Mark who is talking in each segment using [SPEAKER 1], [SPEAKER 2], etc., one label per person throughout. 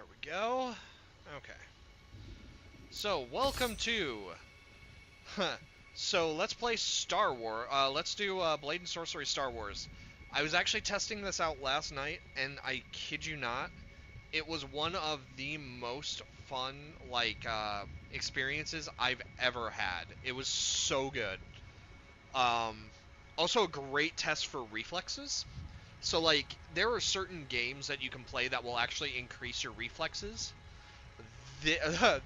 [SPEAKER 1] There we go. Okay. So, welcome to... So, let's play Star Wars. Let's do Blade and Sorcery Star Wars. I was actually testing this out last night, and I kid you not, it was one of the most fun, experiences I've ever had. It was so good. Also a great test for reflexes. So, there are certain games that you can play that will actually increase your reflexes. The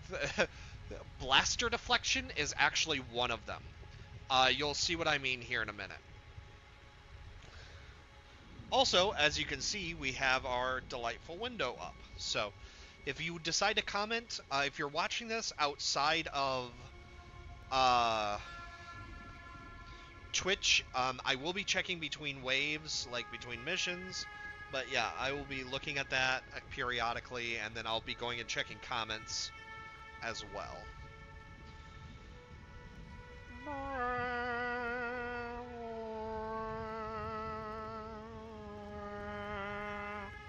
[SPEAKER 1] blaster deflection is actually one of them. You'll see what I mean here in a minute. Also, as you can see, we have our delightful window up. So, if you decide to comment, if you're watching this outside of Twitch, I will be checking between waves, like between missions. But yeah, I will be looking at that periodically, and then I'll be going and checking comments as well.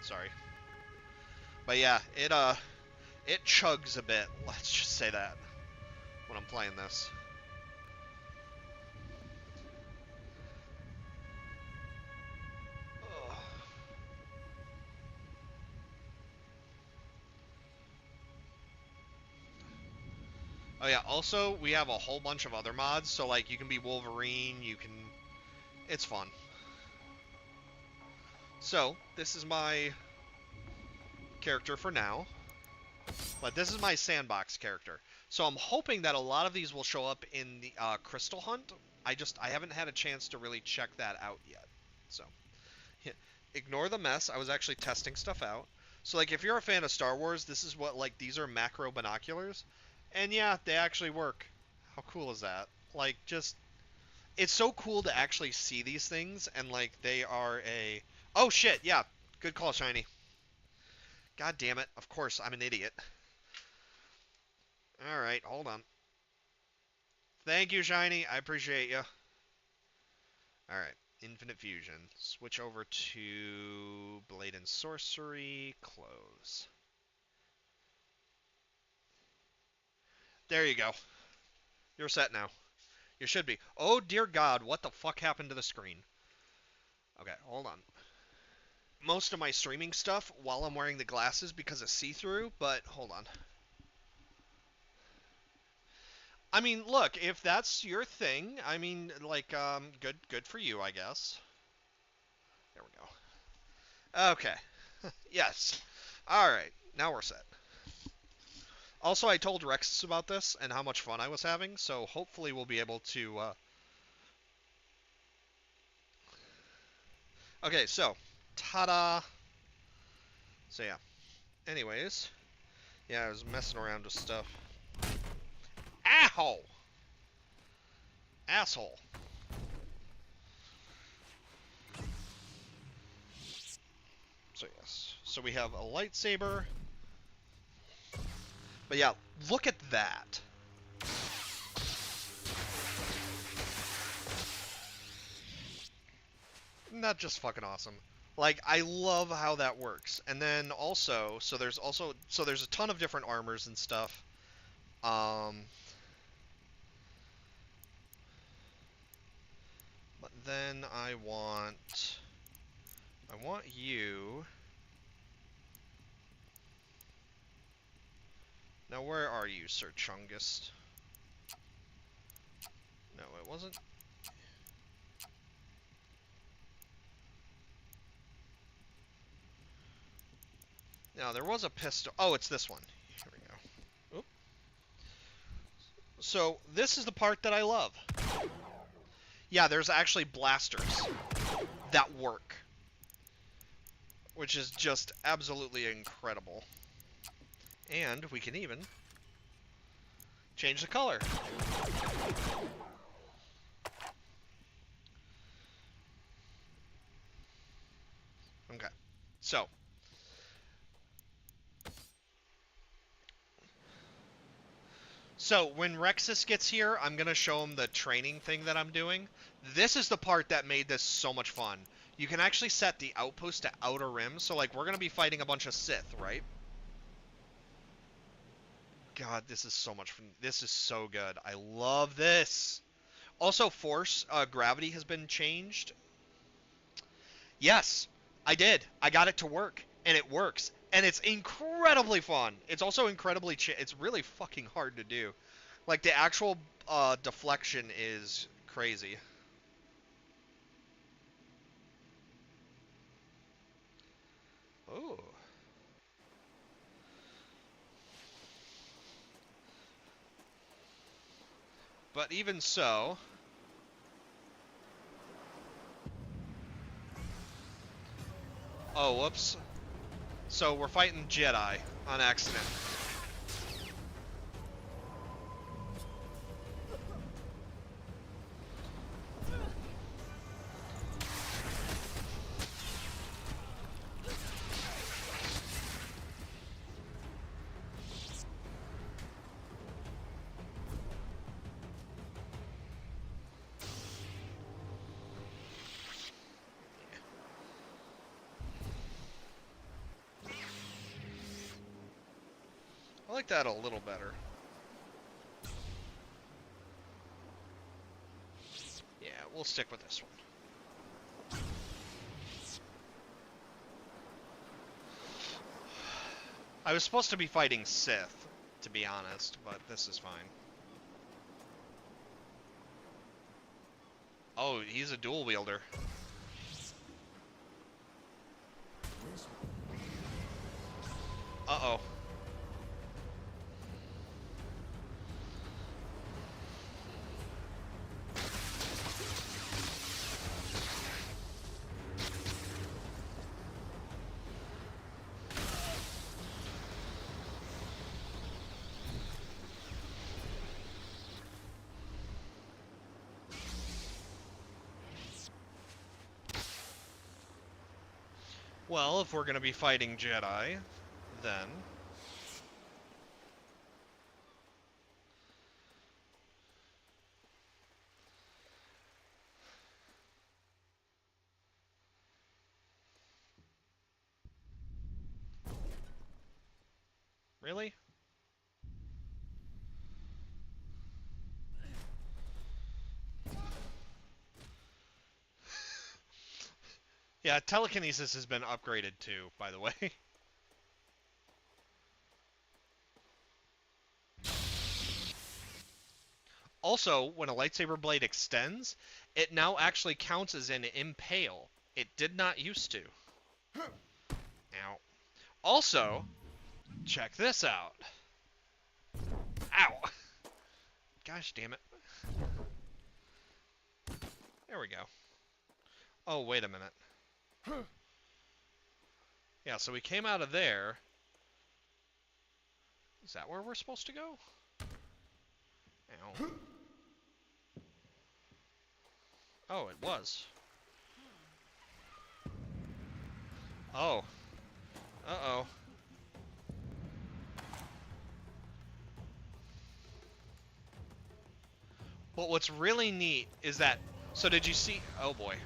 [SPEAKER 1] Sorry. But yeah, it chugs a bit, let's just say that, when I'm playing this. Oh yeah, also, we have a whole bunch of other mods, so you can be Wolverine, it's fun. So, this is my character for now, but this is my sandbox character. So I'm hoping that a lot of these will show up in the Crystal Hunt. I haven't had a chance to really check that out yet. So, yeah. Ignore the mess, I was actually testing stuff out. So if you're a fan of Star Wars, this is what, these are macro binoculars. And yeah, they actually work. How cool is that? It's so cool to actually see these things, and they are a... Oh shit, yeah, good call, Shiny. God damn it, of course, I'm an idiot. Alright, hold on. Thank you, Shiny, I appreciate you. Alright, Infinite Fusion. Switch over to Blade and Sorcery, close. There you go. You're set now. You should be. Oh, dear God, what the fuck happened to the screen? Okay, hold on. Most of my streaming stuff while I'm wearing the glasses because of see-through, but hold on. I mean, look, if that's your thing, I mean, good for you, I guess. There we go. Okay. Yes. Alright, now we're set. Also, I told Rex about this and how much fun I was having, so hopefully we'll be able to... Okay, so, ta-da! So yeah. Anyways, yeah, I was messing around with stuff. Ow! Asshole. So yes, so we have a lightsaber. But yeah, look at that. Isn't that just fucking awesome? I love how that works. And then also, so there's a ton of different armors and stuff. But then I want you. Now where are you, Sir Chungus? No, it wasn't. Now, there was a pistol. Oh, it's this one. Here we go. Oop. So, this is the part that I love. Yeah, there's actually blasters that work. Which is just absolutely incredible. And we can even change the color. Okay. So, when Rexus gets here, I'm going to show him the training thing that I'm doing. This is the part that made this so much fun. You can actually set the outpost to outer rim, so we're going to be fighting a bunch of Sith, right? God, this is so much fun. This is so good. I love this. Also, force gravity has been changed. Yes, I did. I got it to work, and it works, and it's incredibly fun. It's also incredibly it's really fucking hard to do. Like the actual deflection is crazy. Ooh. But even so, oh whoops. So we're fighting Jedi on accident. I like that a little better. Yeah, we'll stick with this one. I was supposed to be fighting Sith, to be honest, but this is fine. Oh, he's a dual wielder. Uh-oh. Well, if we're gonna be fighting Jedi, then... Really? Yeah, telekinesis has been upgraded too, by the way. Also, when a lightsaber blade extends, it now actually counts as an impale. It did not used to. Ow. Also, check this out. Ow! Gosh damn it. There we go. Oh, wait a minute. Yeah, so we came out of there. Is that where we're supposed to go? Ow. Oh, it was. Oh. Uh-oh. But what's really neat is that... So did you see... Oh, boy.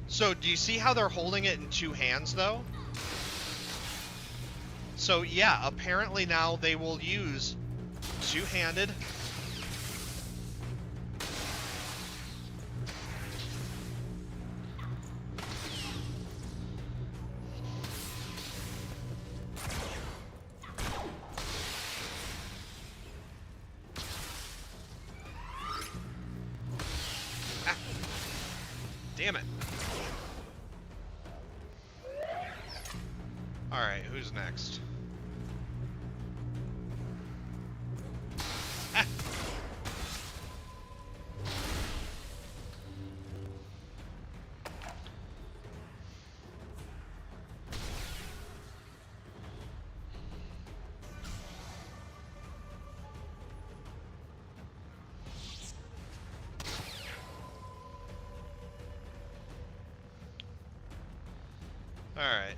[SPEAKER 1] So, do you see how they're holding it in two hands, though? So, yeah, apparently now they will use two-handed. Ah. Damn it. Alright, who's next? Ah. Alright.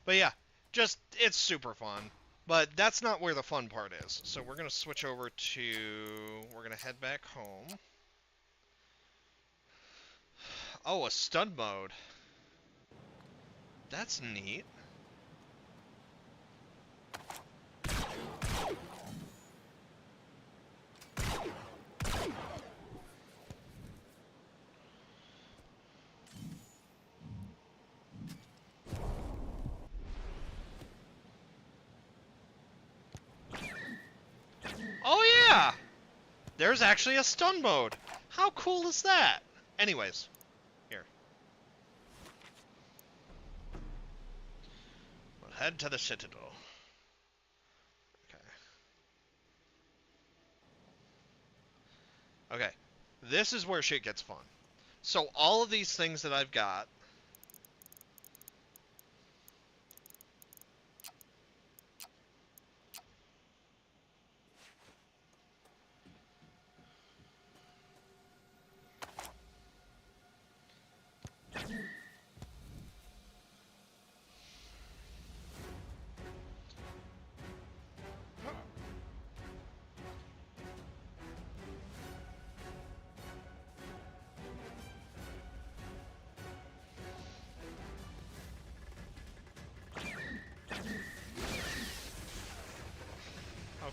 [SPEAKER 1] But yeah, just, it's super fun. But that's not where the fun part is. So we're going to switch over to... We're going to head back home. Oh, a stun mode. That's neat. Oh yeah! There's actually a stun mode. How cool is that? Anyways, here. We'll head to the Citadel. Okay. Okay. This is where shit gets fun. So all of these things that I've got...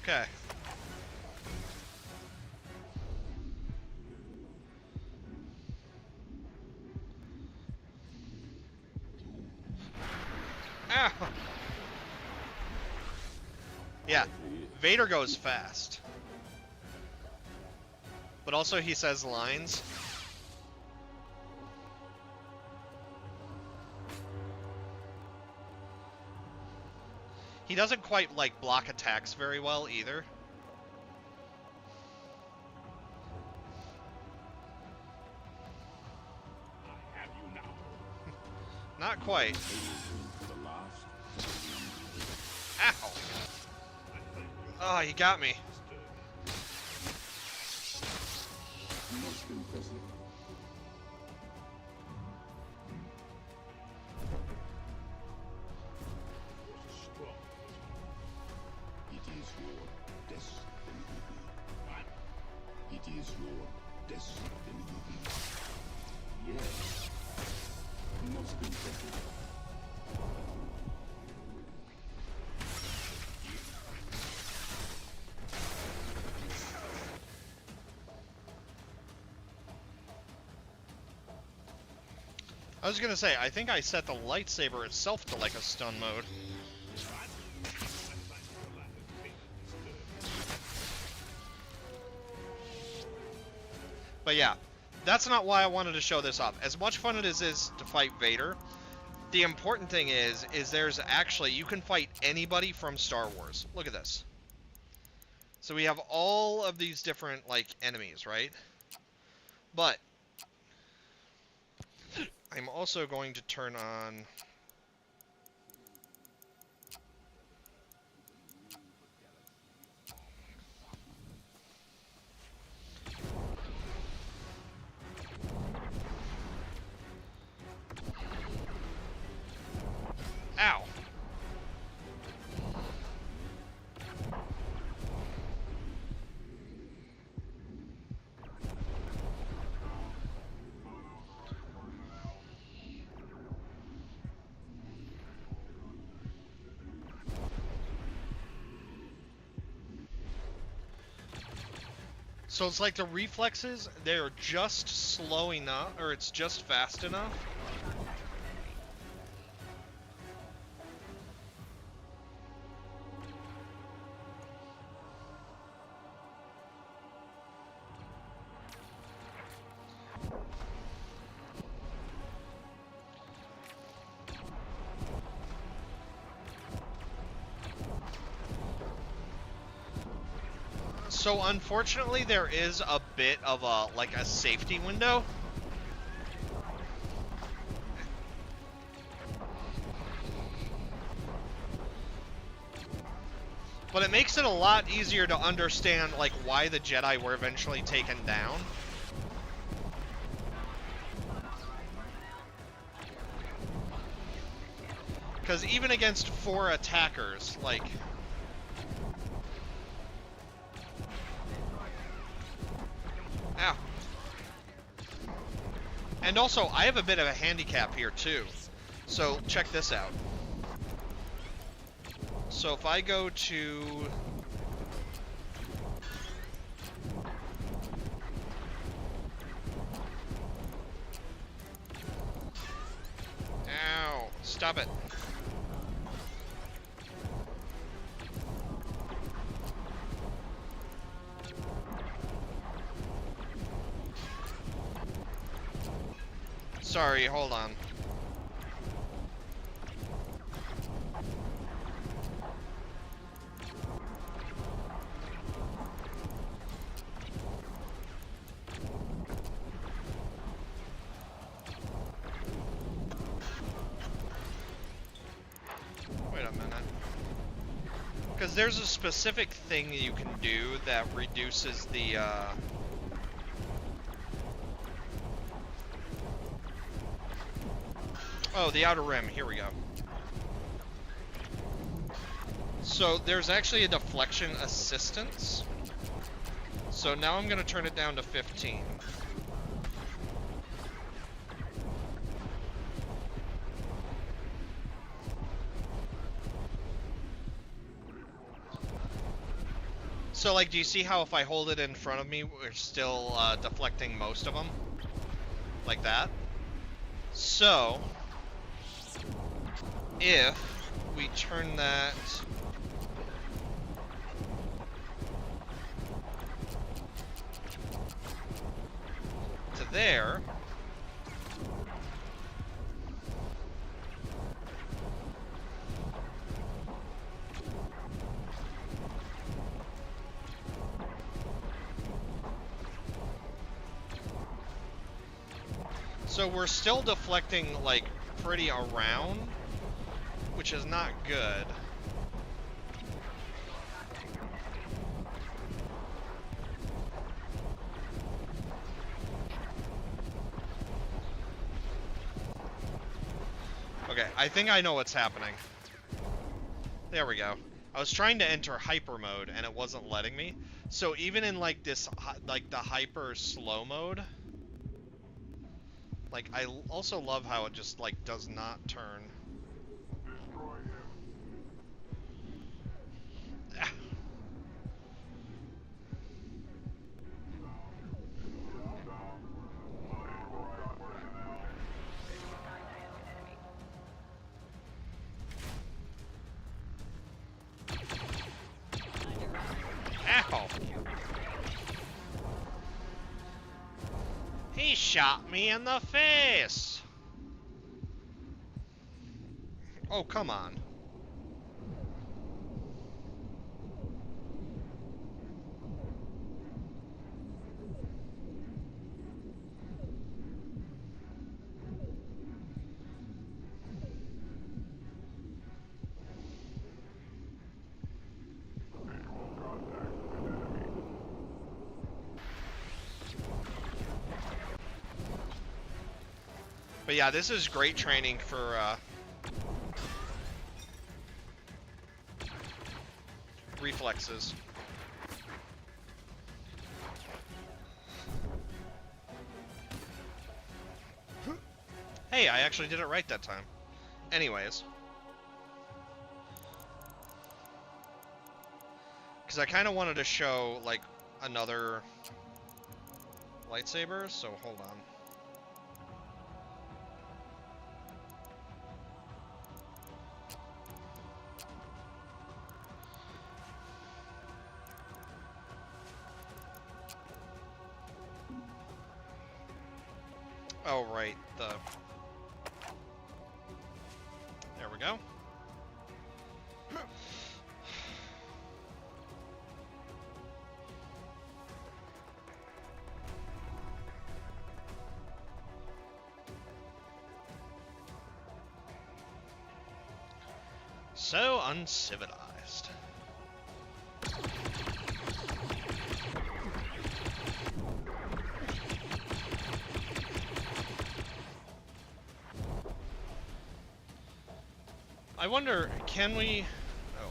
[SPEAKER 1] Okay. Ah! Yeah, Vader goes fast. But also he says lines. He doesn't quite, like, block attacks very well, either.
[SPEAKER 2] I have you now.
[SPEAKER 1] Not quite. Ow! Oh, you got me.
[SPEAKER 2] Most impressive. It is your destiny. It is your destiny. Yes. Most impressive.
[SPEAKER 1] I was gonna say, I think I set the lightsaber itself to, like, a stun mode. But yeah, that's not why I wanted to show this off. As much fun as it is to fight Vader, the important thing is there's actually, you can fight anybody from Star Wars. Look at this. So we have all of these different, like, enemies, right? But I'm also going to turn on... Ow! So it's like the reflexes, they're just slow enough, or it's just fast enough. So unfortunately, there is a bit of a, like, a safety window. But it makes it a lot easier to understand, like, why the Jedi were eventually taken down. Because even against 4 attackers, like... Ow. And also, I have a bit of a handicap here, too. So, check this out. So, if I go to... Ow. Stop it. Sorry, hold on. Wait a minute. Because there's a specific thing you can do that reduces the, Oh, the outer rim. Here we go. So there's actually a deflection assistance. So now I'm going to turn it down to 15. So, like, do you see how if I hold it in front of me, we're still deflecting most of them? Like that? So, if we turn that to there, so we're still deflecting, like, pretty around, which is not good. Okay, I think I know what's happening. There we go. I was trying to enter hyper mode and it wasn't letting me. So even in like this, like the hyper slow mode, like I also love how it just like does not turn. Ow! He shot me in the face! Oh, come on. But yeah, this is great training for, reflexes. Hey, I actually did it right that time. Anyways. Because I kind of wanted to show, like, another lightsaber, so hold on. Oh, right, there we go. So uncivilized. I wonder, can we... Oh.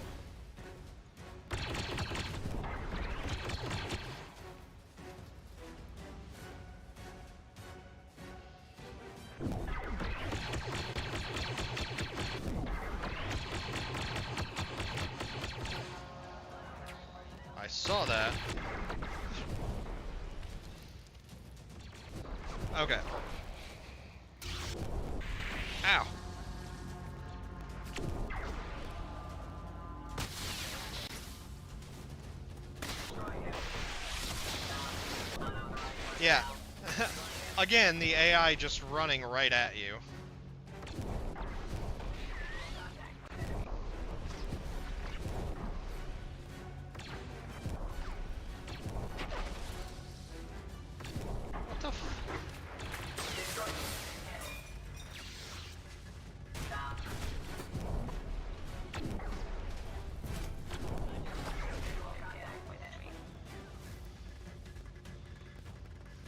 [SPEAKER 1] I saw that. Okay. Ow. Yeah. Again, the AI just running right at you. What the f...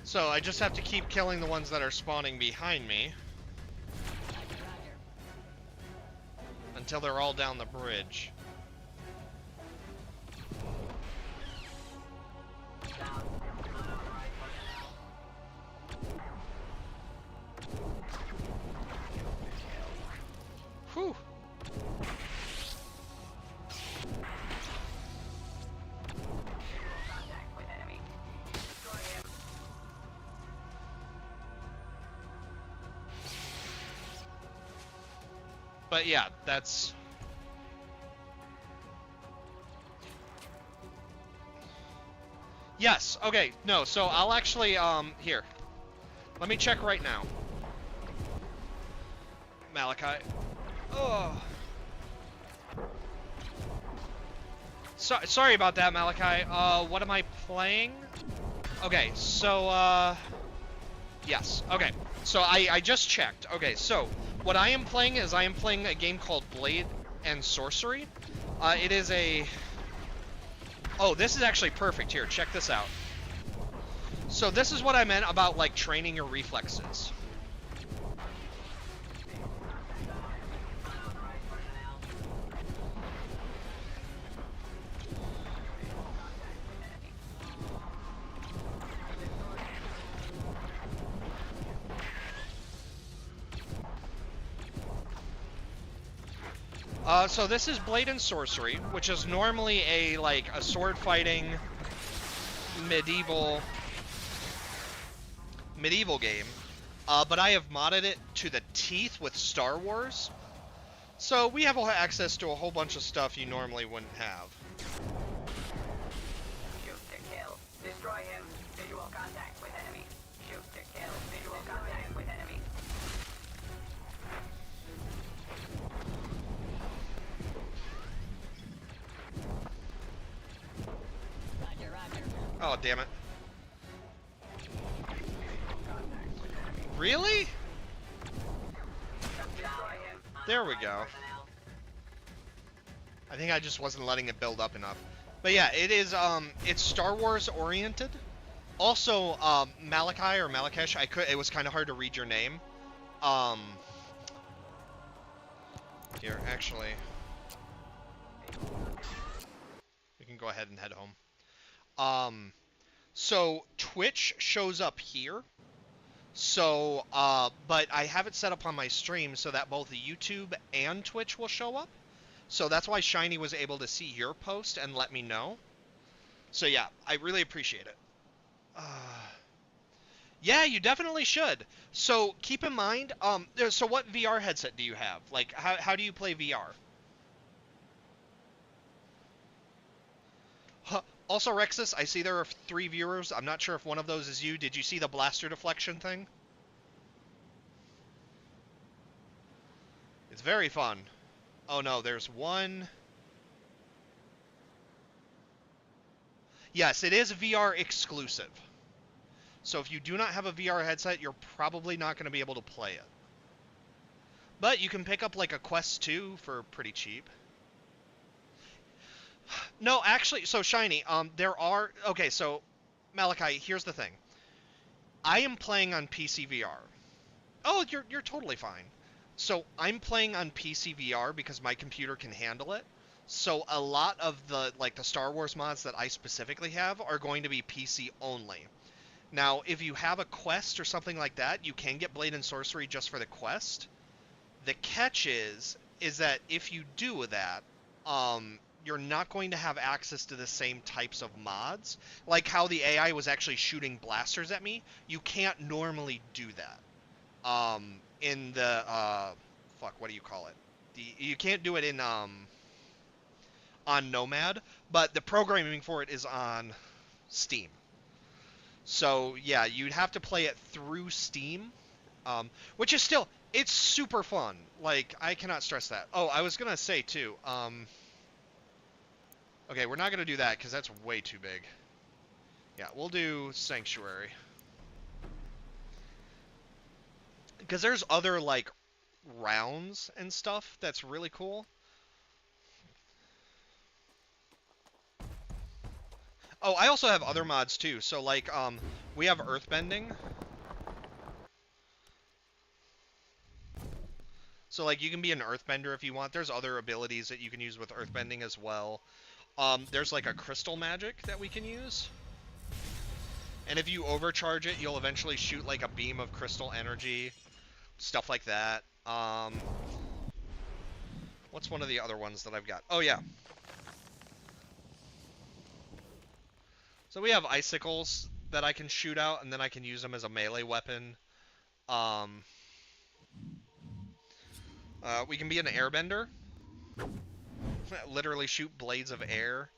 [SPEAKER 1] So, I just have to keep killing the ones that are spawning behind me. Until they're all down the bridge. Whew. But yeah, that's... Yes, okay, no, so I'll actually, here. Let me check right now. Malachi. Oh. Sorry about that, Malachi. What am I playing? Okay, so, yes, okay. So I just checked. Okay, so what I am playing is I am playing a game called Blade and Sorcery. It is a... Oh, this is actually perfect here. Check this out. So this is what I meant about, like, training your reflexes. So this is Blade and Sorcery, which is normally a sword fighting medieval game. But I have modded it to the teeth with Star Wars. So we have access to a whole bunch of stuff you normally wouldn't have.
[SPEAKER 3] Shoot to kill. Destroy him. Visual contact with enemy. Shoot to kill. Visual contact with enemy.
[SPEAKER 1] Oh, damn it. Really? There we go. I think I just wasn't letting it build up enough. But yeah, it is, it's Star Wars oriented. Also, Malachi or Malakesh, it was kind of hard to read your name. Here, actually. We can go ahead and head home. So Twitch shows up here. So, but I have it set up on my stream so that both YouTube and Twitch will show up. So that's why Shiny was able to see your post and let me know. So yeah, I really appreciate it. Yeah, you definitely should. So keep in mind, so what VR headset do you have? Like, how do you play VR? Huh. Also, Rexus, I see there are 3 viewers. I'm not sure if one of those is you. Did you see the blaster deflection thing? It's very fun. Oh no, there's one. Yes, it is VR exclusive. So if you do not have a VR headset, you're probably not going to be able to play it. But you can pick up like a Quest 2 for pretty cheap. No, actually, so Shiny, there are... Okay, so, Malachi, here's the thing. I am playing on PC VR. Oh, you're totally fine. So I'm playing on PC VR because my computer can handle it. So a lot of the like the Star Wars mods that I specifically have are going to be PC only. Now, if you have a quest or something like that, you can get Blade and Sorcery just for the quest. The catch is that if you do that, you're not going to have access to the same types of mods. Like how the AI was actually shooting blasters at me, you can't normally do that. In the fuck, what do you call it? You can't do it in on Nomad, but the programming for it is on Steam. So yeah, you'd have to play it through Steam, which is still it's super fun. Like I cannot stress that. Oh, I was gonna say too. Okay, we're not gonna do that because that's way too big. Yeah, we'll do Sanctuary because there's other like rounds and stuff that's really cool. Oh, I also have other mods too. So like we have earthbending. So like you can be an earthbender if you want. There's other abilities that you can use with earthbending as well. There's like a crystal magic that we can use. And if you overcharge it, you'll eventually shoot like a beam of crystal energy, stuff like that. What's one of the other ones that I've got? Oh yeah. So we have icicles that I can shoot out, and then I can use them as a melee weapon. Um, we can be an airbender. Literally shoot blades of air.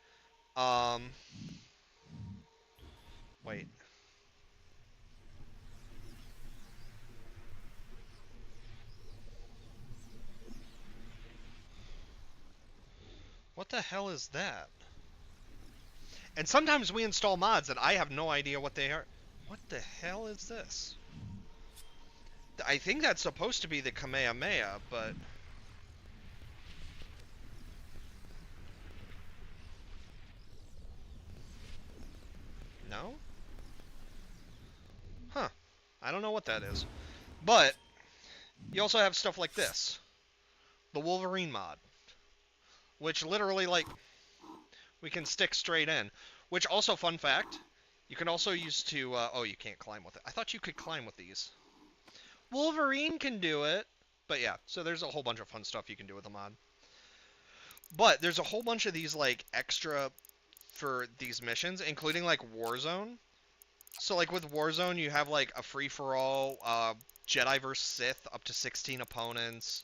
[SPEAKER 1] Wait. What the hell is that? And sometimes we install mods that I have no idea what they are. What the hell is this? I think that's supposed to be the Kamehameha, but... No? Huh. I don't know what that is. But, you also have stuff like this. The Wolverine mod. Which literally, like, we can stick straight in. Which also, fun fact, you can also use to, oh, you can't climb with it. I thought you could climb with these. Wolverine can do it. But yeah, so there's a whole bunch of fun stuff you can do with the mod. But there's a whole bunch of these, like, extra for these missions, including, like, Warzone. So, like, with Warzone, you have, like, a free-for-all, Jedi vs. Sith, up to 16 opponents.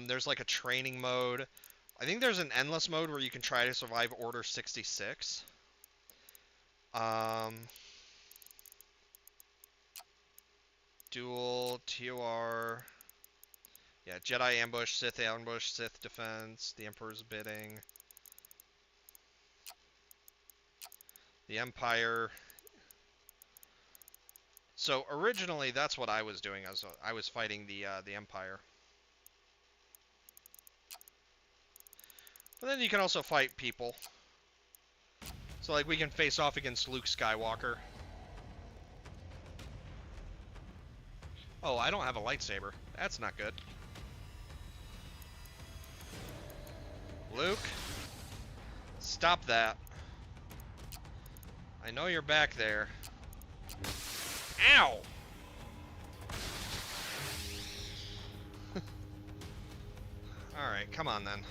[SPEAKER 1] There's, like, a training mode. I think there's an endless mode where you can try to survive Order 66. Duel, TOR... Yeah, Jedi ambush, Sith defense, the Emperor's bidding, the Empire. So originally, that's what I was doing. I was fighting the Empire. But then you can also fight people. So like we can face off against Luke Skywalker. Oh, I don't have a lightsaber. That's not good. Luke, stop that. I know you're back there. Ow! Alright, come on then.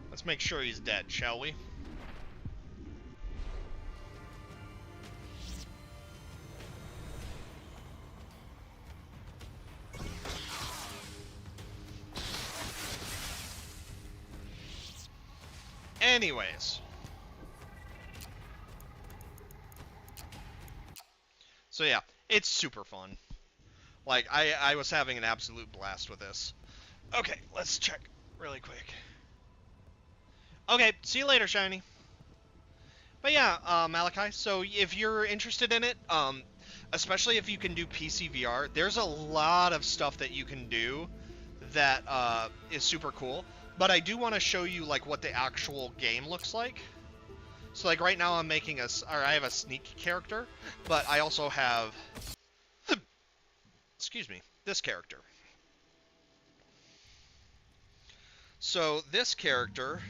[SPEAKER 1] Let's make sure he's dead, shall we? Anyways. So yeah, it's super fun. Like, I was having an absolute blast with this. Okay, let's check really quick. Okay, see you later, Shiny. But yeah, Malachi. So if you're interested in it, especially if you can do PC VR, there's a lot of stuff that you can do that is super cool. But I do want to show you like what the actual game looks like. So like right now I'm making I have a sneak character, but I also have, excuse me, this character. So this character,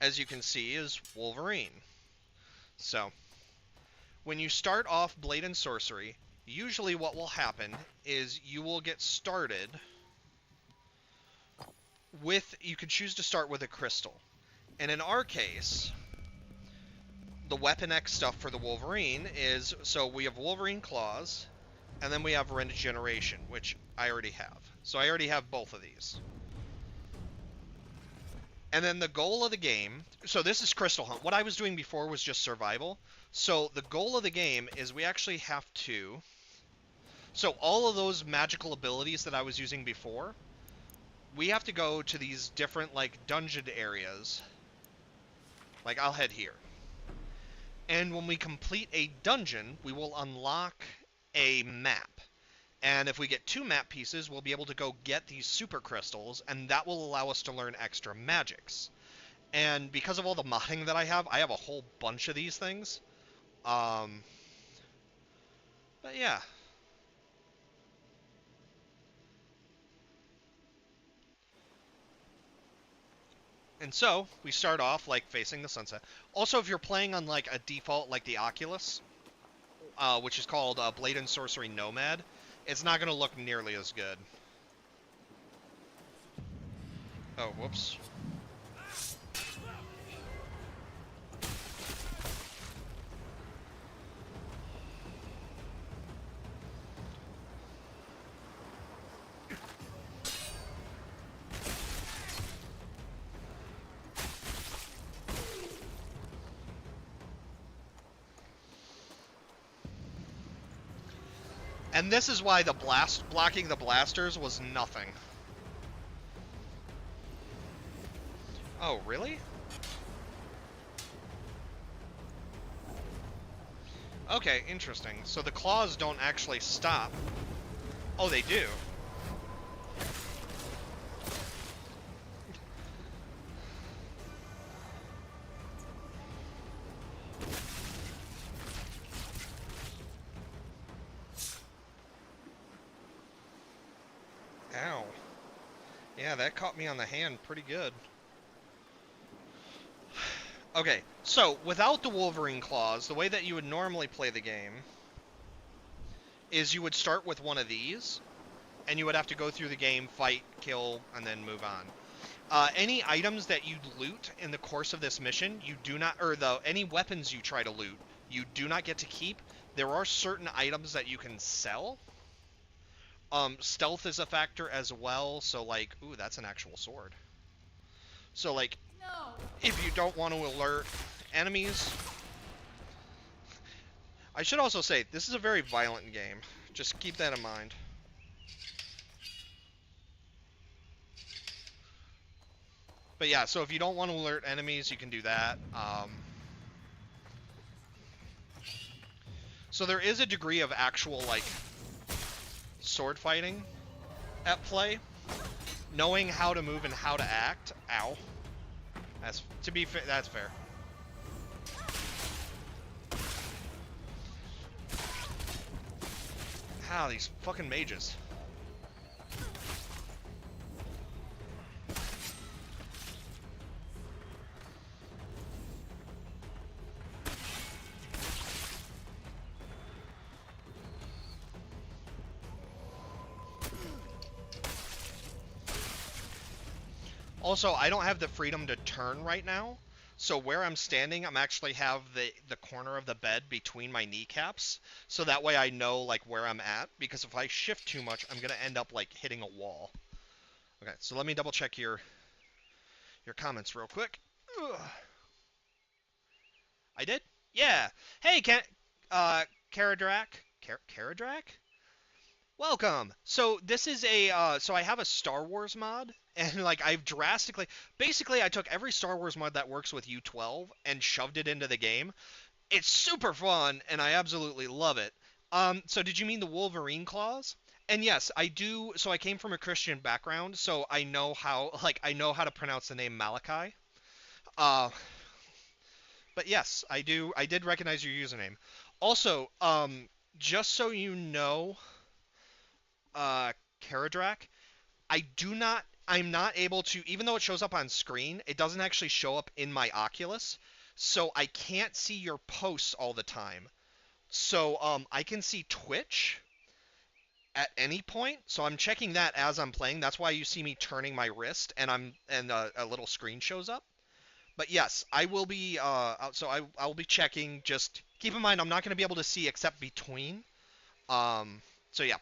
[SPEAKER 1] as you can see, is Wolverine. So when you start off Blade and Sorcery, usually what will happen is you will get started with, you could choose to start with a crystal. And in our case, the Weapon X stuff for the Wolverine is, so we have Wolverine Claws, and then we have Regeneration, which I already have. So I already have both of these. And then the goal of the game, so this is Crystal Hunt. What I was doing before was just survival. So the goal of the game is we actually have to, so all of those magical abilities that I was using before, we have to go to these different like dungeon areas. Like I'll head here. And when we complete a dungeon, we will unlock a map. And if we get 2 map pieces, we'll be able to go get these super crystals, and that will allow us to learn extra magics. And because of all the modding that I have a whole bunch of these things. But yeah. And so, we start off, like, facing the sunset. Also, if you're playing on, like, a default, like the Oculus, which is called Blade and Sorcery Nomad, it's not going to look nearly as good. Oh, whoops. And this is why the blocking the blasters was nothing. Oh, really? Okay, interesting. So the claws don't actually stop. Oh, they do. Ow. Yeah, that caught me on the hand pretty good. Okay, so without the Wolverine claws, the way that you would normally play the game is you would start with one of these, and you would have to go through the game, fight, kill, and then move on. Any items that you loot in the course of this mission, you do not, or any weapons you try to loot, you do not get to keep. There are certain items that you can sell. Stealth is a factor as well, so like, ooh, that's an actual sword. So like, if you don't want to alert enemies, I should also say, this is a very violent game. Just keep that in mind. But yeah, so if you don't want to alert enemies, you can do that. So there is a degree of actual, like, sword fighting at play. Knowing how to move and how to act. Ow. To be fair, that's fair. How these fucking mages. Also, I don't have the freedom to turn right now, so where I'm standing, I'm actually have the corner of the bed between my kneecaps, so that way I know like where I'm at, because if I shift too much, I'm gonna end up like hitting a wall. Okay, so let me double check your comments real quick. Ugh. I did? Yeah. Hey, Karadrak? Karadrak? Welcome. So this is so I have a Star Wars mod And like I've drastically, basically, I took every Star Wars mod that works with U12 and shoved it into the game. It's super fun, and I absolutely love it. So did you mean the Wolverine claws? And yes, I do. So I came from a Christian background, so I know how to pronounce the name Malachi. Uh, but yes, I do. I did recognize your username. Also, just so you know, Karadrak, I'm not able to, even though it shows up on screen, it doesn't actually show up in my Oculus, so I can't see your posts all the time. So I can see Twitch at any point, so I'm checking that as I'm playing. That's why you see me turning my wrist and a little screen shows up. But yes, I will be I'll be checking. Just keep in mind I'm not going to be able to see except between. So yeah.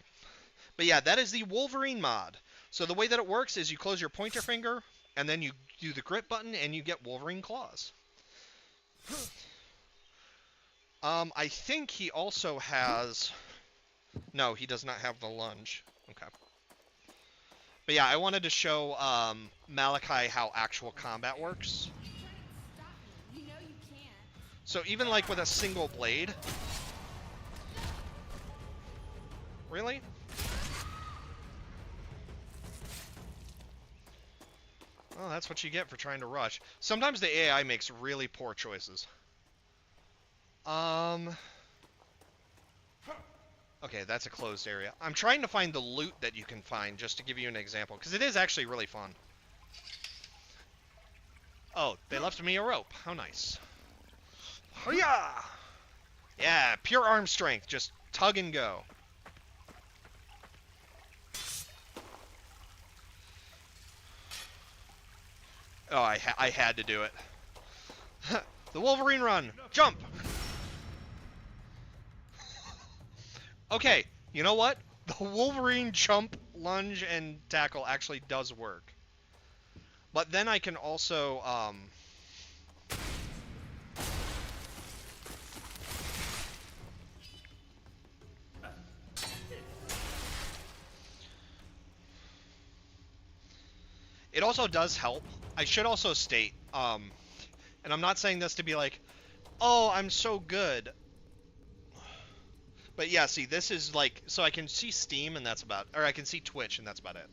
[SPEAKER 1] But yeah, that is the Wolverine mod. So the way that it works is you close your pointer finger, and then you do the grip button, and you get Wolverine claws. I think he also has... No, he does not have the lunge. Okay. But yeah, I wanted to show Malachi how actual combat works. So even like with a single blade... Really? Well, that's what you get for trying to rush. Sometimes the AI makes really poor choices. Okay, that's a closed area. I'm trying to find the loot that you can find, just to give you an example, because it is actually really fun. Oh, they left me a rope. How nice. Hoo-yah! Yeah, pure arm strength. Just tug and go. Oh, I had to do it. The Wolverine run! Jump! Okay, you know what? The Wolverine jump, lunge, and tackle actually does work. But then I can also, it also does help. I should also state, and I'm not saying this to be like, oh, I'm so good. But yeah, see, this is like, so I can see Steam and that's about, or I can see Twitch and that's about it.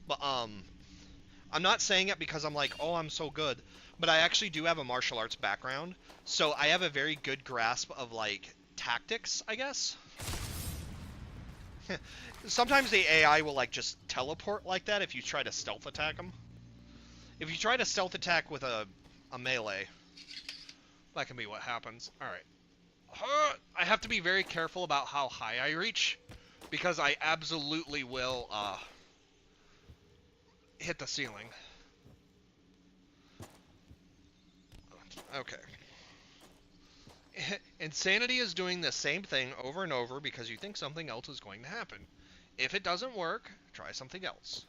[SPEAKER 1] But, I'm not saying it because I'm like, oh, I'm so good. But I actually do have a martial arts background. So I have a very good grasp of, like, tactics, I guess. Sometimes the AI will, like, just teleport like that if you try to stealth attack them. If you try to stealth attack with a melee, that can be what happens. Alright. I have to be very careful about how high I reach, because I absolutely will, hit the ceiling. Okay. Insanity is doing the same thing over and over because you think something else is going to happen. If it doesn't work, try something else.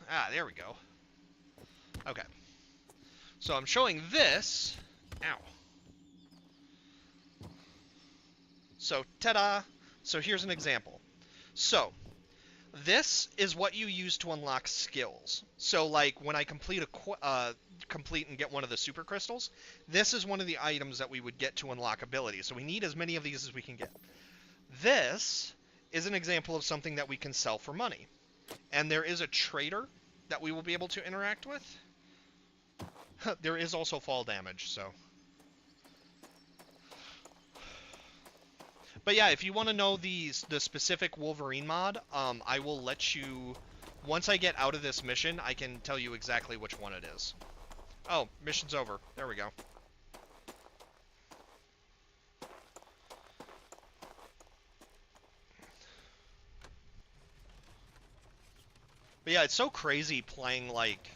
[SPEAKER 1] Ah, there we go. Okay. So I'm showing this. Ow. So, ta-da! So here's an example. So, this is what you use to unlock skills. So, like, when I complete and get one of the super crystals, this is one of the items that we would get to unlock abilities. So we need as many of these as we can get. This is an example of something that we can sell for money. And there is a trader that we will be able to interact with. There is also fall damage, so... But yeah, if you want to know the specific Wolverine mod, I will let you... Once I get out of this mission, I can tell you exactly which one it is. Oh, mission's over. There we go. But yeah, it's so crazy playing, like...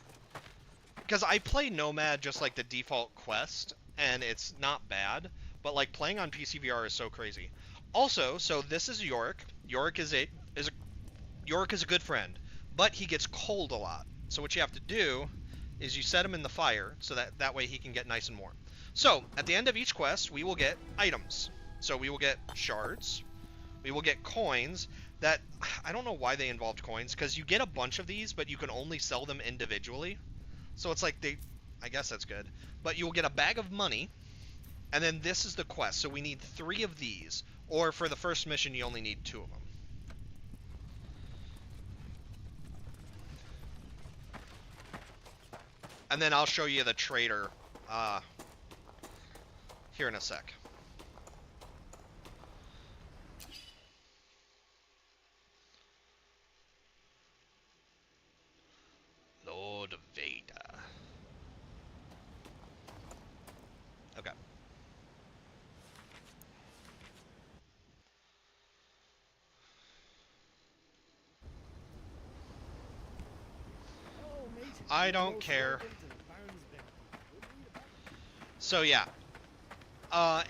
[SPEAKER 1] Because I play Nomad just like the default quest, and it's not bad, but like playing on PC VR is so crazy. Also, so this is Yorick. Yorick is a good friend, but he gets cold a lot. So what you have to do is you set him in the fire so that way he can get nice and warm. So at the end of each quest, we will get items. So we will get shards, we will get coins. That I don't know why they involved coins, because you get a bunch of these, but you can only sell them individually. So it's like I guess that's good. But you'll get a bag of money, and then this is the quest. So we need 3 of these, or for the first mission, you only need 2 of them. And then I'll show you the trader here in a sec. Lord Vader. Okay.
[SPEAKER 4] Oh, mate.
[SPEAKER 1] I don't
[SPEAKER 4] Most
[SPEAKER 1] care.
[SPEAKER 4] welcome to the Baron's Bounty.
[SPEAKER 1] So yeah.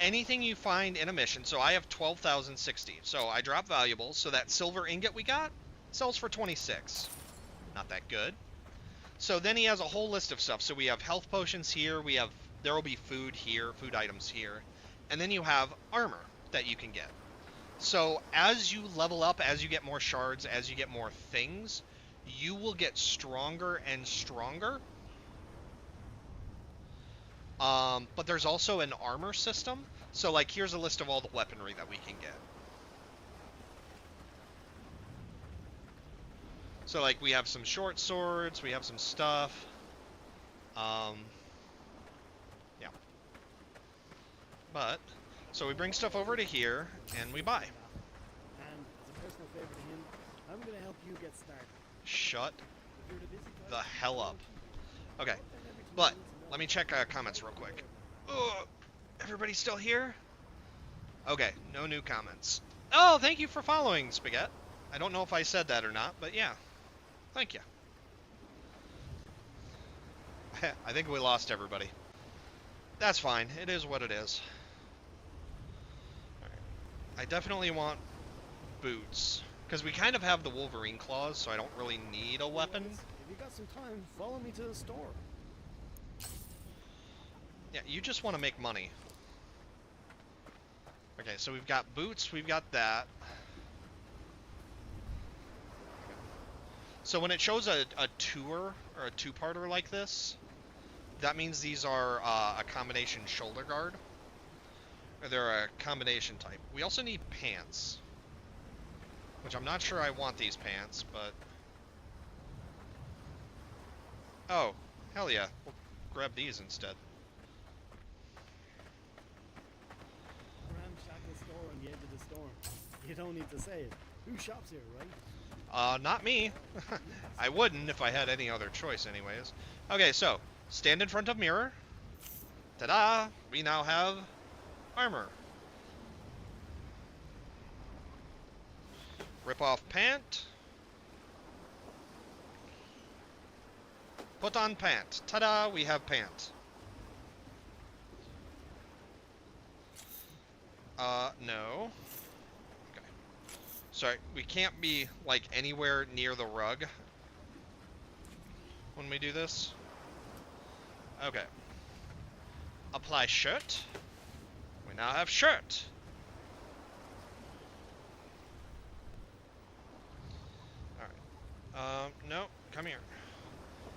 [SPEAKER 1] Anything you find in a mission. So I have 12,060. So I drop valuables. So that silver ingot we got sells for 26. Not that good. So then he has a whole list of stuff. So we have health potions here. There will be food here, food items here. And then you have armor that you can get. So as you level up, as you get more shards, as you get more things, you will get stronger and stronger. But there's also an armor system. So like here's a list of all the weaponry that we can get. So like we have some short swords, we have some stuff. Yeah. But so we bring stuff over to here and we buy.
[SPEAKER 4] And as a personal favor to him, I'm going to help you get started.
[SPEAKER 1] Shut
[SPEAKER 4] If you're in a busy time,
[SPEAKER 1] the hell up. Okay,
[SPEAKER 4] then everything
[SPEAKER 1] but
[SPEAKER 4] you need to know.
[SPEAKER 1] let me check comments real quick. Ugh, everybody still here? Okay, no new comments. Oh, thank you for following, Spaghetti. I don't know if I said that or not, but yeah. Thank you. I think we lost everybody. That's fine. It is what it is. All right. I definitely want boots. Because we kind of have the Wolverine claws, so I don't really need a weapon.
[SPEAKER 4] Otherwise, if you got some time, follow me to the store.
[SPEAKER 1] Yeah, you just want to make money. Okay, so we've got boots, we've got that. So when it shows a tour, or a two-parter like this, that means these are a combination shoulder guard. Or they're a combination type. We also need pants. Which I'm not sure I want these pants, but... Oh, hell yeah. We'll grab these instead.
[SPEAKER 4] Ramshackle store on the edge of the storm. You don't need to say it. Who shops here, right?
[SPEAKER 1] Not me. I wouldn't if I had any other choice anyways. Okay, so, stand in front of mirror. Ta-da! We now have armor. Rip off pant. Put on pant. Ta-da! We have pant. No. Okay. Sorry, we can't be, like, anywhere near the rug when we do this. Okay. Apply shirt. We now have shirt. Alright. No, come here.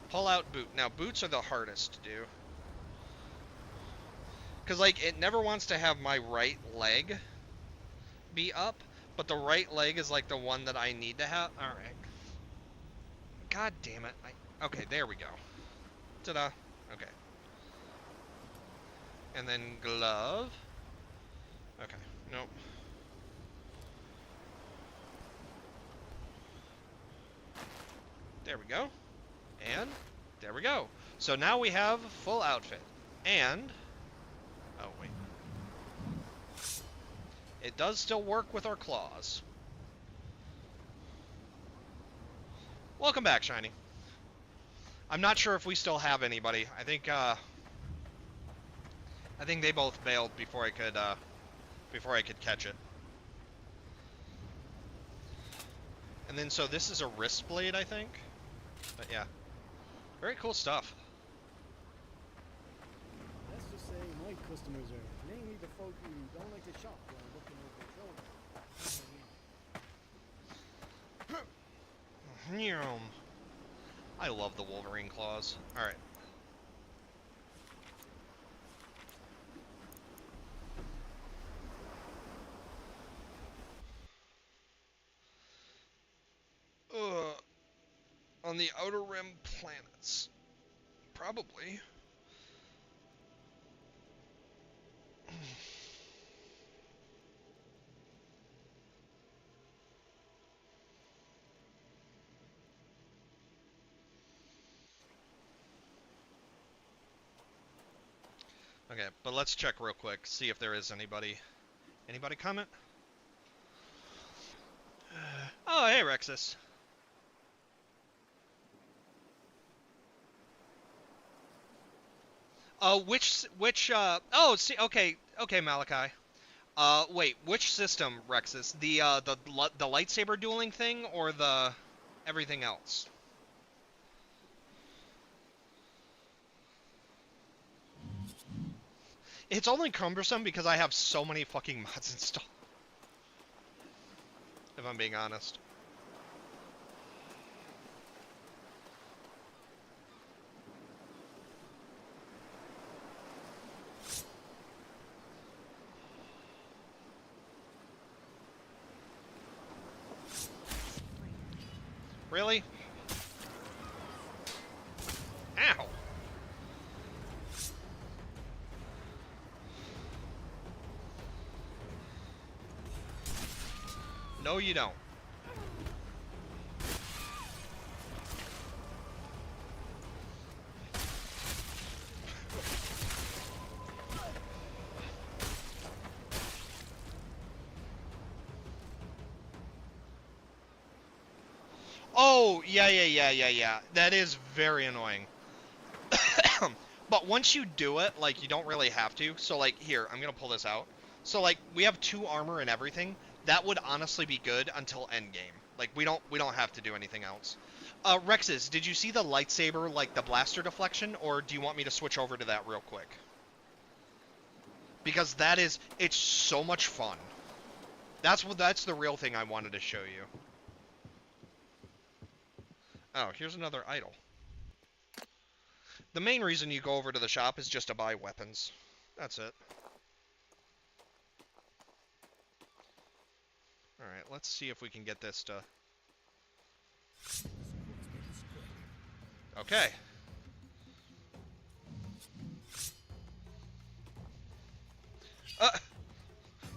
[SPEAKER 1] Pull out boot. Now, boots are the hardest to do. Because, like, it never wants to have my right leg be up, but the right leg is, like, the one that I need to have. Alright. God damn it. Okay, there we go. Ta-da. Okay. And then glove. Okay, nope. There we go. And there we go. So now we have full outfit. And... Oh, wait. It does still work with our claws. Welcome back, Shiny. I'm not sure if we still have anybody. I think they both bailed before I could catch it. And then so this is a wrist blade, I think. But yeah. Very cool stuff.
[SPEAKER 4] Let's just say my customers are mainly the folk who don't like to shop while looking over their shoulder.
[SPEAKER 1] I love the Wolverine claws. Alright. On the Outer Rim planets. Probably. Okay, but let's check real quick, see if there is anybody. Anybody comment? Oh, hey, Rexus. Oh, see, okay, Malachi. Wait, which system, Rexus? The lightsaber dueling thing or the everything else? It's only cumbersome because I have so many fucking mods installed. If I'm being honest. Really? Ow! No, you don't. Oh, yeah. That is very annoying. But once you do it, like, you don't really have to. So, like, here, I'm gonna pull this out. So, like, we have 2 armor and everything. That would honestly be good until endgame. Like, we don't have to do anything else. Rexes, did you see the lightsaber, like, the blaster deflection? Or do you want me to switch over to that real quick? Because it's so much fun. That's the real thing I wanted to show you. Oh, here's another idol. The main reason you go over to the shop is just to buy weapons. That's it. Alright, let's see if we can get this to... Okay.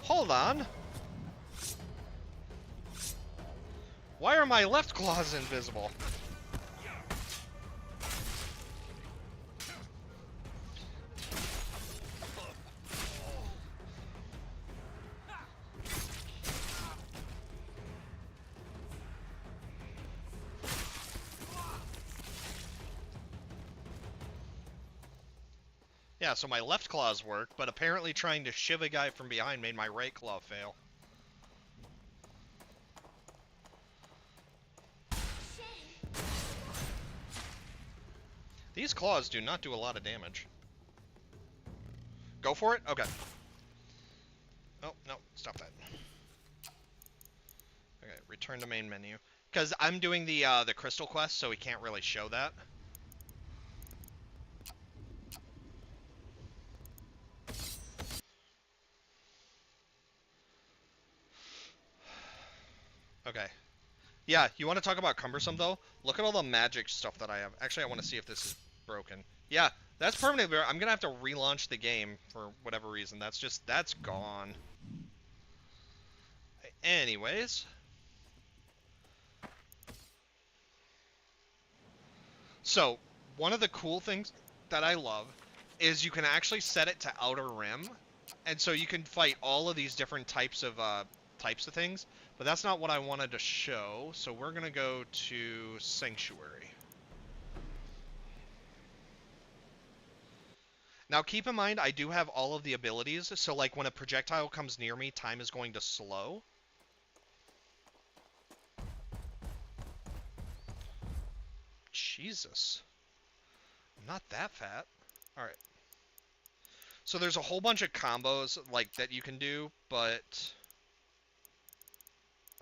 [SPEAKER 1] Hold on. Why are my left claws invisible? Yeah, so my left claws work, but apparently trying to shiv a guy from behind made my right claw fail. These claws do not do a lot of damage. Go for it? Okay. Oh, no, stop that. Okay, return to main menu. Because I'm doing the crystal quest, so we can't really show that. Okay. Yeah, you want to talk about cumbersome, though? Look at all the magic stuff that I have. Actually, I want to see if this is broken. Yeah, that's permanently... I'm going to have to relaunch the game for whatever reason. That's gone. Anyways. So, one of the cool things that I love is you can actually set it to Outer Rim. And so you can fight all of these different types of things. But that's not what I wanted to show, so we're going to go to Sanctuary. Now keep in mind, I do have all of the abilities, so like when a projectile comes near me, time is going to slow. Jesus. I'm not that fat. Alright. So there's a whole bunch of combos like that you can do, but...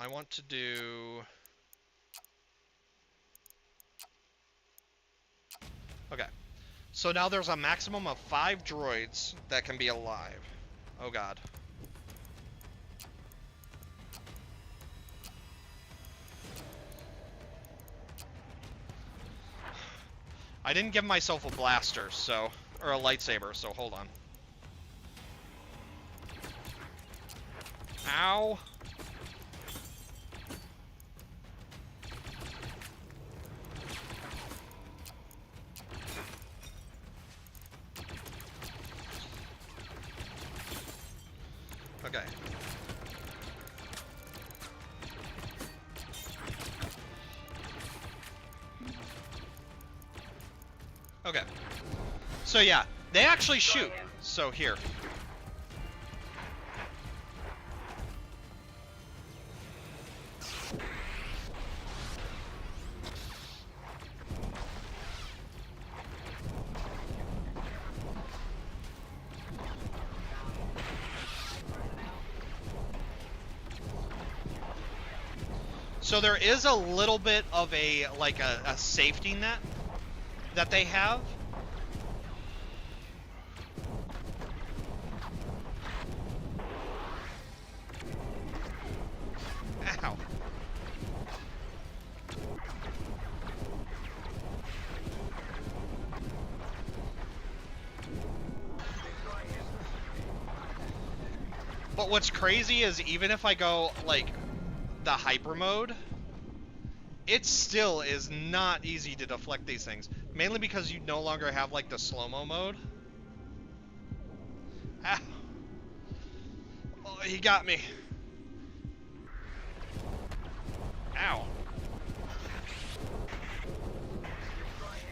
[SPEAKER 1] I want to do... Okay. So now there's a maximum of 5 droids that can be alive. Oh god. I didn't give myself a blaster, so... or a lightsaber, so hold on. Ow! Okay. Okay. So yeah, they actually shoot. So here. So there is a little bit of a, like a safety net that they have. Ow. But what's crazy is even if I go, like, the hyper mode, it still is not easy to deflect these things. Mainly because you no longer have, like, the slow-mo mode. Ow. Oh, he got me. Ow.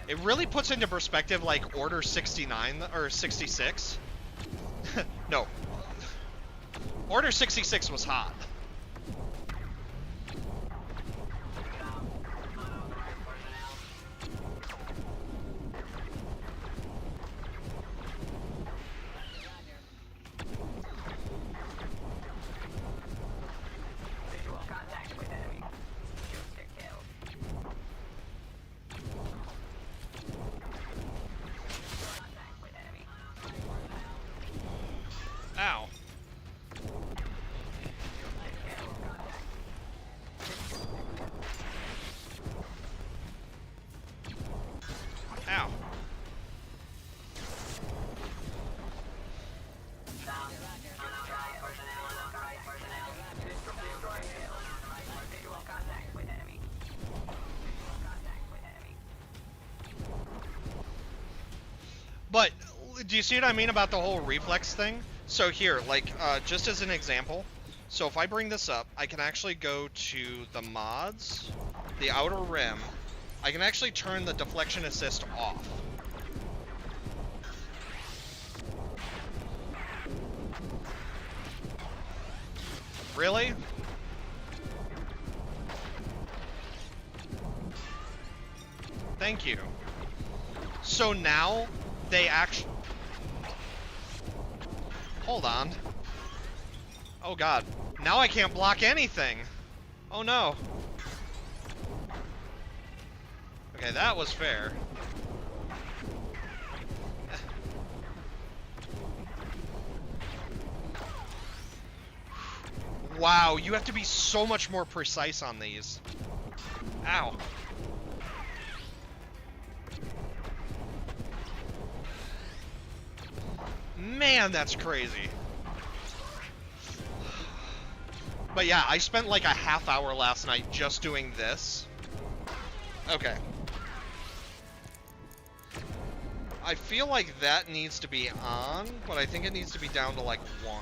[SPEAKER 1] It really puts into perspective, like, Order 69, or 66. No. Order 66 was hot.
[SPEAKER 3] Visual contact with enemy. Shoot to kill. Contact with enemy.
[SPEAKER 1] Ow. Ow.
[SPEAKER 3] Visual contact with enemy. Contact with enemy.
[SPEAKER 1] But, do you see what I mean about the whole reflex thing? So here, like, just as an example, so if I bring this up, I can actually go to the mods, the outer rim, I can actually turn the deflection assist off. Really? Thank you. So now, they actually... Hold on. Oh god. Now I can't block anything. Oh no. Okay, that was fair. Wow, you have to be so much more precise on these. Ow. Man, that's crazy. But yeah, I spent like a half hour last night just doing this. Okay. I feel like that needs to be on, but I think it needs to be down to like 1.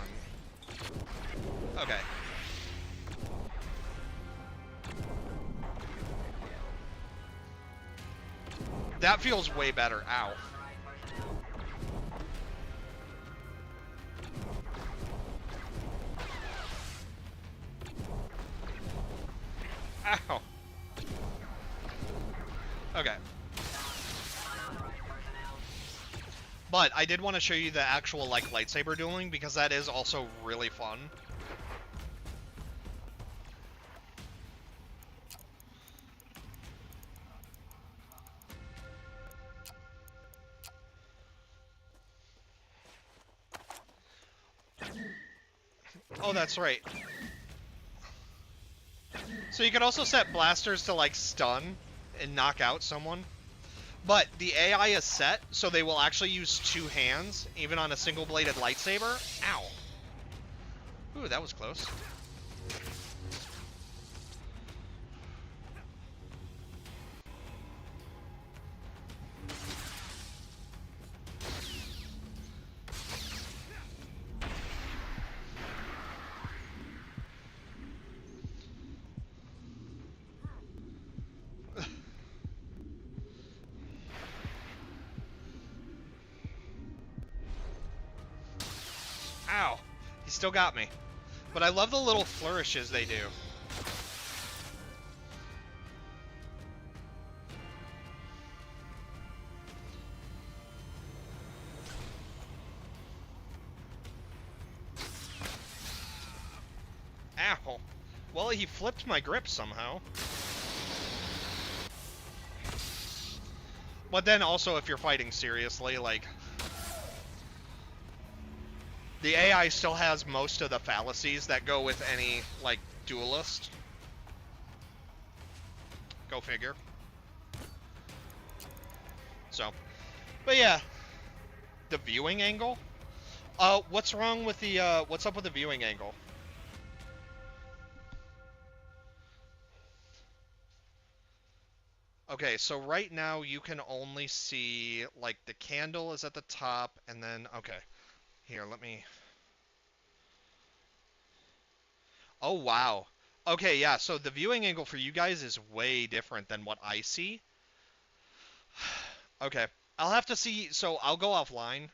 [SPEAKER 1] Okay. That feels way better. Ow. Ow. Okay. But I did want to show you the actual, like, lightsaber dueling, because that is also really fun. Oh, that's right. So you could also set blasters to, like, stun and knock out someone. But the AI is set, so they will actually use 2 hands, even on a single-bladed lightsaber. Ow. Ooh, that was close. Ow. He still got me. But I love the little flourishes they do. Ow. Well, he flipped my grip somehow. But then also, if you're fighting seriously, like... The AI still has most of the fallacies that go with any, like, duelist. Go figure. So, but yeah. The viewing angle? What's wrong with the, what's up with the viewing angle? Okay, so right now you can only see, like, the candle is at the top, and then, okay. Here, let me... Oh, wow. Okay, yeah, so the viewing angle for you guys is way different than what I see. Okay, I'll have to see, so I'll go offline.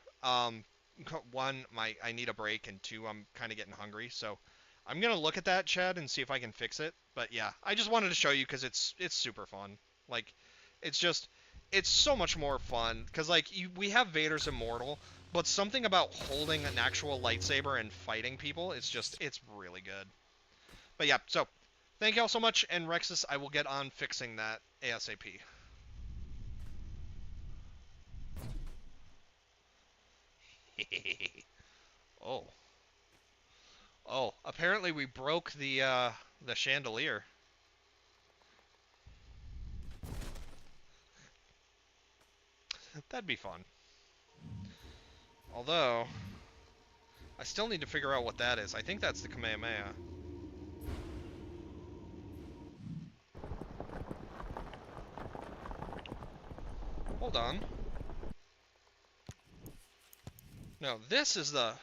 [SPEAKER 1] One, I need a break, and two, I'm kind of getting hungry, so I'm gonna look at that, Chad, and see if I can fix it. But yeah, I just wanted to show you because it's super fun. Like, it's just, it's so much more fun, because, like, we have Vader's immortal, but something about holding an actual lightsaber and fighting people, it's really good. But yeah, so, thank you all so much, and Rexus, I will get on fixing that ASAP. Oh. Oh, apparently we broke the chandelier. That'd be fun. Although, I still need to figure out what that is. I think that's the Kamehameha. Hold on. No, this is the...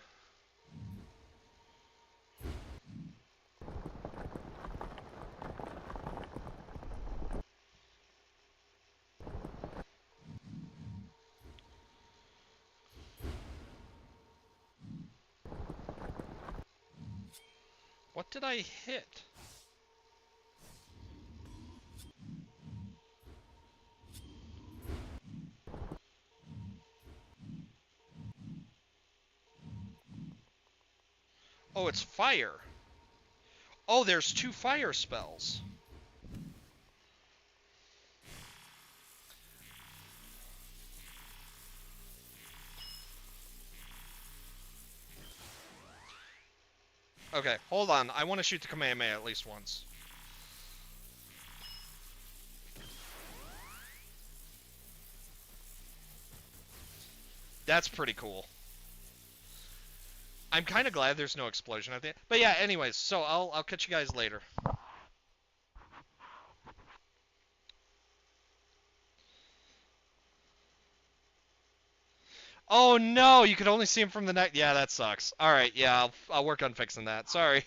[SPEAKER 1] What did I hit? Oh, it's fire. Oh, there's 2 fire spells. Okay, hold on. I want to shoot the Kamehameha at least once. That's pretty cool. I'm kind of glad there's no explosion at the end. But yeah, anyways, so I'll catch you guys later. Oh no, you could only see him from the neck. Yeah, that sucks. All right, yeah, I'll work on fixing that. Sorry.